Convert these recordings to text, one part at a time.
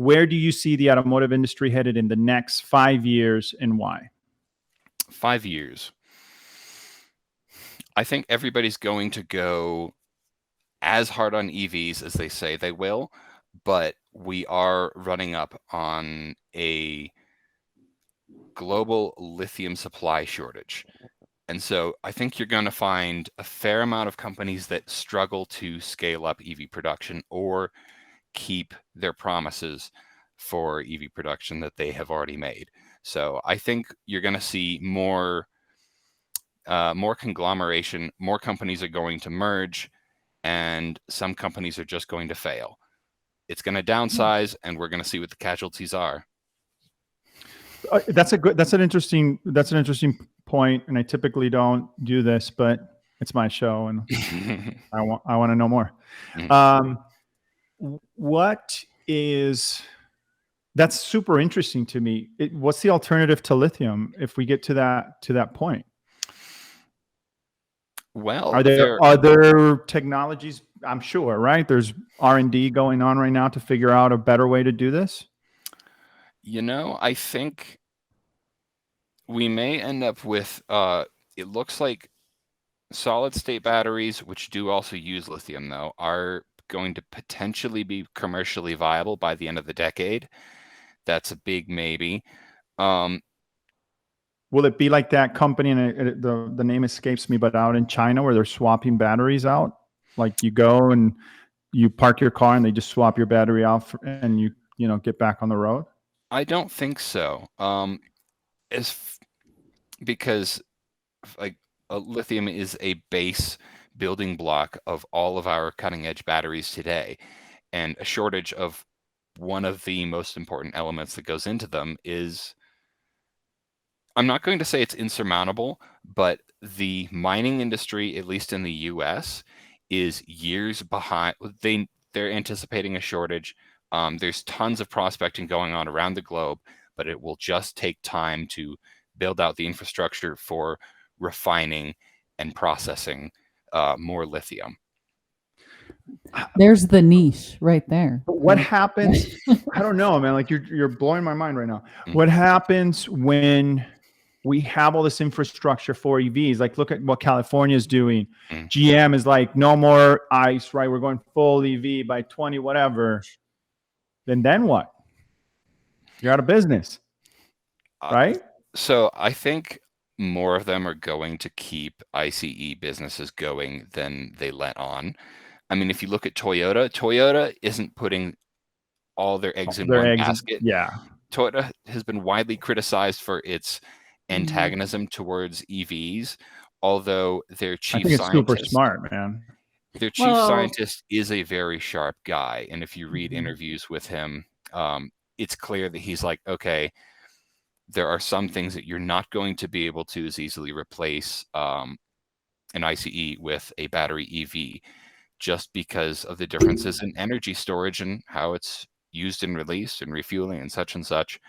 where do you see the automotive industry headed in the next 5 years, and why? 5 years. I think everybody's going to go as hard on EVs as they say they will, but we are running up on a global lithium supply shortage. And so I think you're going to find a fair amount of companies that struggle to scale up EV production or keep their promises for EV production that they have already made. So I think you're going to see more conglomeration, more companies are going to merge, and some companies are just going to fail. It's going to downsize, and we're going to see what the casualties are. That's an interesting point, and I typically don't do this, but it's my show, and I want to know more. That's super interesting to me. What's the alternative to lithium if we get to that point? Well, are there technologies? I'm sure, right? There's R&D going on right now to figure out a better way to do this. I think we may end up with, it looks like solid state batteries, which do also use lithium though, are going to potentially be commercially viable by the end of the decade. That's a big maybe. Will it be like that company, and the name escapes me, but out in China where they're swapping batteries out? Like you go and you park your car and they just swap your battery out and you get back on the road? I don't think so. Because like lithium is a base building block of all of our cutting edge batteries today, and a shortage of one of the most important elements that goes into them is, I'm not going to say it's insurmountable, but the mining industry, at least in the US, is years behind. They're anticipating a shortage. There's tons of prospecting going on around the globe, but it will just take time to build out the infrastructure for refining and processing more lithium. There's the niche right there. But what happens? I don't know, man. Like you're blowing my mind right now. What happens when we have all this infrastructure for EVs? Like, look at what California is doing. GM is like, no more ICE, right? We're going full EV by 20, whatever. Then what? You're out of business, right? So I think more of them are going to keep ICE businesses going than they let on. I mean, if you look at Toyota isn't putting all their eggs in one basket. Yeah. Toyota has been widely criticized for its antagonism towards EVs, although their chief scientist, super smart, man. Their chief scientist is a very sharp guy, and if you read interviews with him, it's clear that he's like, okay, there are some things that you're not going to be able to as easily replace an ICE with a battery EV, just because of the differences in energy storage and how it's used and released and refueling and such and such.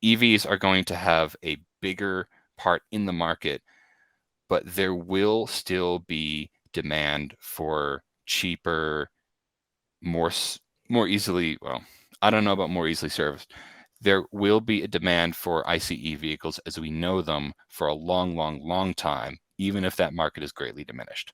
EVs are going to have a bigger part in the market, but there will still be demand for cheaper, more easily, well, I don't know about more easily serviced. There will be a demand for ICE vehicles as we know them for a long, long, long time, even if that market is greatly diminished.